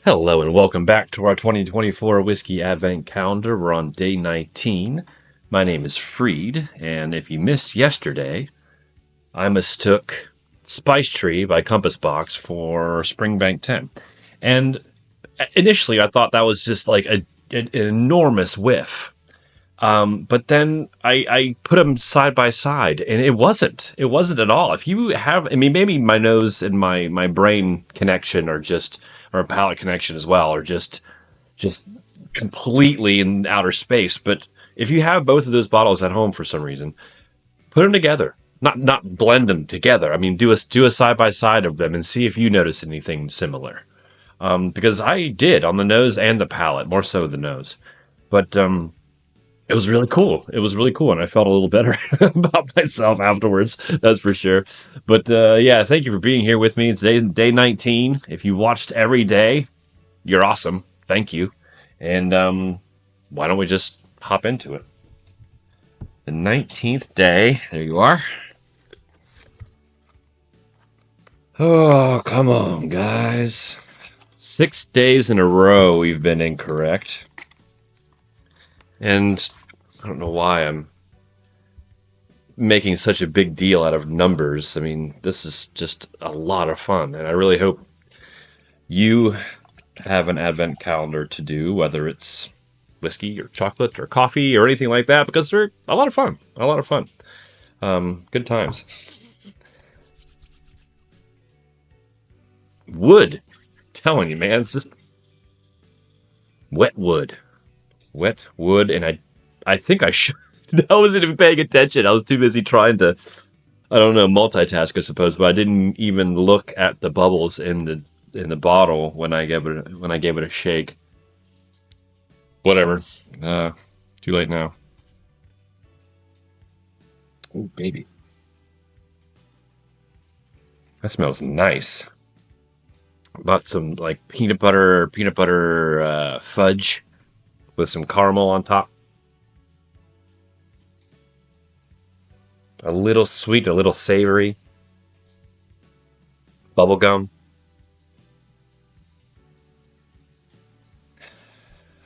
Hello and welcome back to our 2024 Whiskey Advent Calendar. We're on day 19. My name is Freed, and if you missed yesterday, I mistook Spice Tree by Compass Box for Springbank 10. And initially, I thought that was just like an enormous whiff. But then I put them side by side, and it wasn't. It wasn't at all. If you have, I mean, maybe my nose and my brain connection are just, or a palate connection as well, are just completely in outer space. But if you have both of those bottles at home for some reason, put them together. Not blend them together. I mean, do a side by side of them and see if you notice anything similar. Because I did on the nose and the palate, more so the nose. But it was really cool. It was really cool, and I felt a little better about myself afterwards. That's for sure. But yeah, thank you for being here with me. It's day 19. If you watched every day, you're awesome. Thank you. And why don't we just hop into it? The 19th day. There you are. Oh, come on, guys. 6 days in a row we've been incorrect. And I don't know why I'm making such a big deal out of numbers. I mean, this is just a lot of fun, and I really hope you have an advent calendar to do, whether it's whiskey or chocolate or coffee or anything like that, because they're a lot of fun. A lot of fun. Good times. Wood. Telling you, man, it's just wet wood. Wet wood, and I think I should. I wasn't even paying attention. I was too busy trying to, I don't know, multitask, I suppose. But I didn't even look at the bubbles in the bottle when I gave it a shake. Whatever. Too late now. Oh, baby, that smells nice. Bought some like peanut butter fudge with some caramel on top. A little sweet, a little savory. Bubblegum.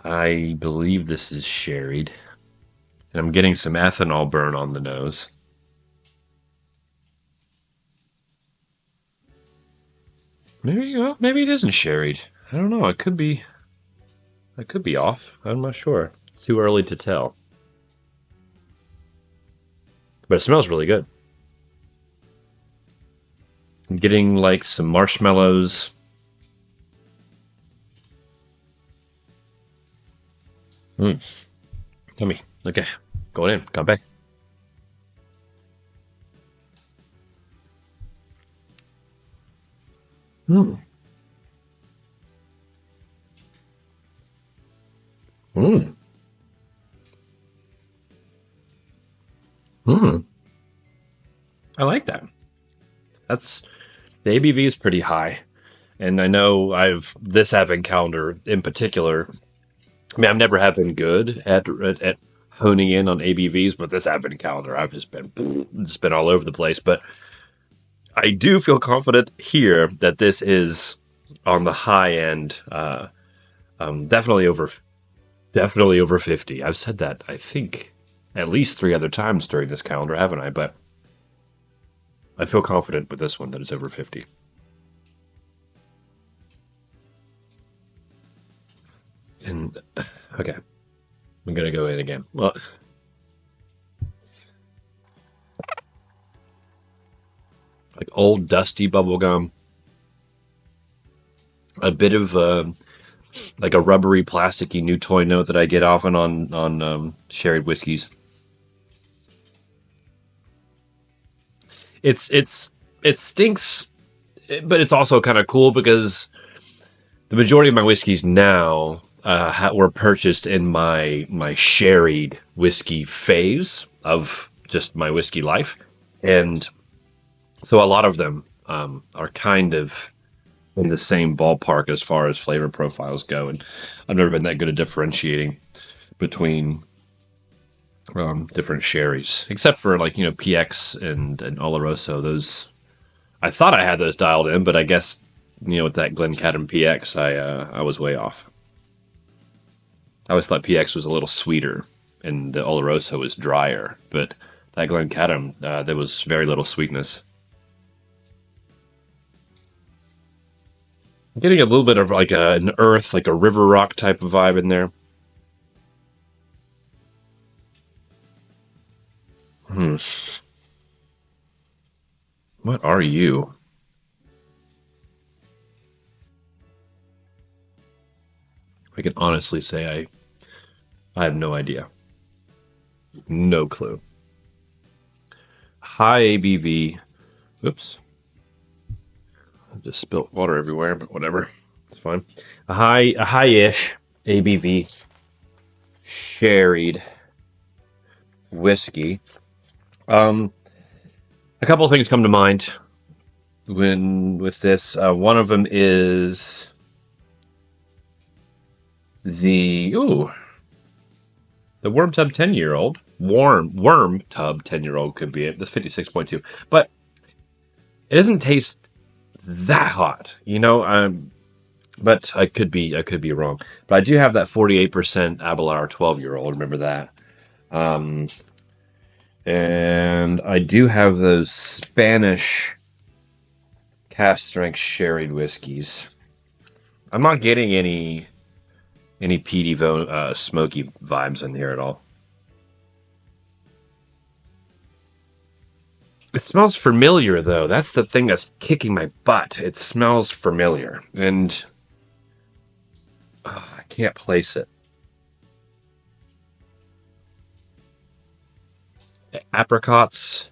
I believe this is sherried. And I'm getting some ethanol burn on the nose. Maybe it isn't sherried. I don't know. I could be off. I'm not sure. It's too early to tell. But it smells really good. I'm getting like some marshmallows. Yummy. Okay. Going in. Come back. Mm. Mm. Mm. I like that. That's the ABV is pretty high. And I know I've this advent calendar in particular. I mean, I've never have been good at honing in on ABVs, but this advent calendar, I've just been all over the place. But I do feel confident here that this is on the high end. Definitely over 50. I've said that I think at least three other times during this calendar, haven't I? But I feel confident with this one that it's over 50. And okay, I'm gonna go in again. Well, like old dusty bubble gum, a bit of like a rubbery, plasticky new toy note that I get often on sherried whiskeys. It stinks, but it's also kind of cool because the majority of my whiskeys now were purchased in my sherried whiskey phase of just my whiskey life, and so a lot of them are kind of in the same ballpark as far as flavor profiles go. And I've never been that good at differentiating between different sherries, except for like PX and Oloroso. Those I thought I had those dialed in, but I guess with that Glencairn PX, I was way off. I always thought PX was a little sweeter, and the Oloroso was drier, but that Glencairn, there was very little sweetness. I'm getting a little bit of like an earth, like a river rock type of vibe in there. Hmm. What are you? I can honestly say I have no idea. No clue. High ABV. Oops. I just spilt water everywhere, but whatever. It's fine. A high-ish ABV sherried whiskey. A couple of things come to mind when with this. One of them is the Worm Tub 10-year-old. Worm Tub 10-year-old could be it. That's 56.2. But it doesn't taste that hot, but I could be wrong. But I do have that 48% Abelard 12-year-old. Remember that. And I do have those Spanish cask strength sherried whiskeys. I'm not getting any peaty smoky vibes in here at all. It smells familiar, though. That's the thing that's kicking my butt. It smells familiar, and I can't place it. Apricots,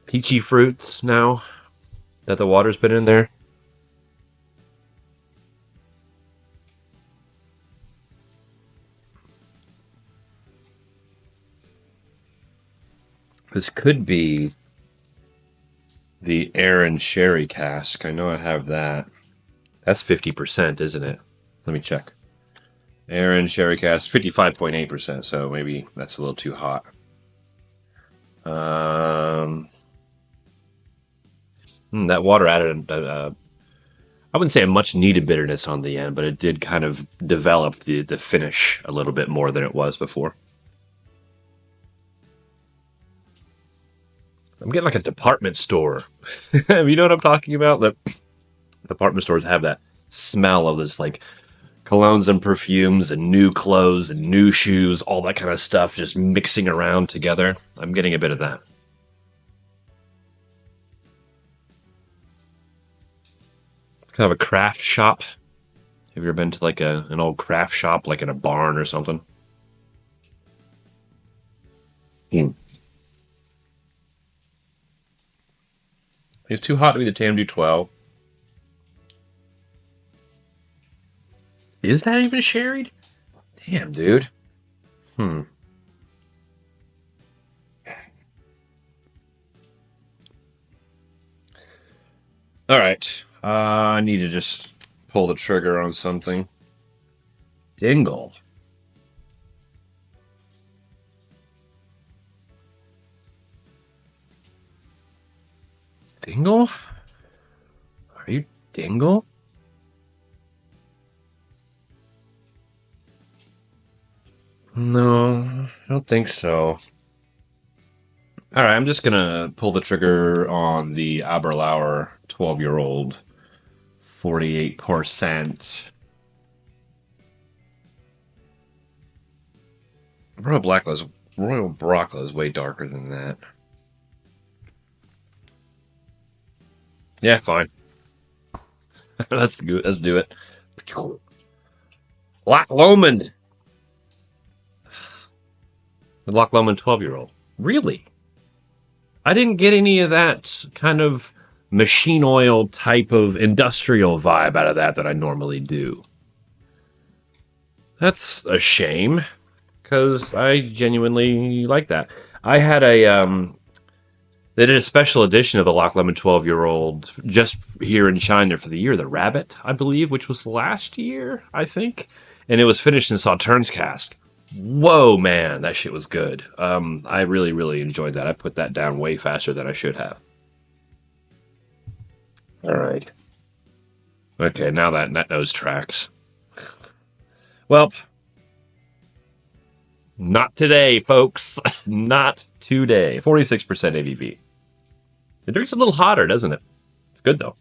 peachy fruits now that the water's been in there. This could be the Aaron Sherry cask. I know I have that. That's 50%, isn't it? Let me check. Aaron Sherry cask, 55.8%, so maybe that's a little too hot. That water added, I wouldn't say a much needed bitterness on the end, but it did kind of develop the finish a little bit more than it was before. I'm getting like a department store. You know what I'm talking about? The department stores have that smell of this like colognes and perfumes and new clothes and new shoes, all that kind of stuff just mixing around together. I'm getting a bit of that. It's kind of a craft shop. Have you ever been to like an old craft shop, like in a barn or something? Mm. It's too hot to be the TMD 12. Is that even sherried? Damn, dude. All right. I need to just pull the trigger on something. Dingle. Dingle? Are you Dingle? No, I don't think so. All right, I'm just gonna pull the trigger on the Aberlour 12-year-old, 48%. Royal Brockla is way darker than that. Yeah, fine. Let's do it. Loch Lomond. The Loch Lomond 12-year-old. Really? I didn't get any of that kind of machine oil type of industrial vibe out of that I normally do. That's a shame, because I genuinely like that. I had they did a special edition of the Loch Lomond 12-year-old just here in China for the year, the Rabbit, I believe, which was last year, I think. And it was finished in Sautern's cask. Whoa, man, that shit was good. I really, really enjoyed that. I put that down way faster than I should have. All right. Okay, now that nose tracks. Well, not today, folks. Not today. 46% ABV. It drinks a little hotter, doesn't it? It's good, though.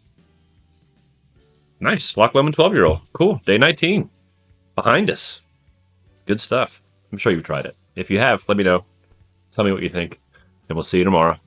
Nice. Loch Lomond 12-year-old. Cool. Day 19. Behind us. Good stuff. I'm sure you've tried it. If you have, let me know. Tell me what you think. And we'll see you tomorrow.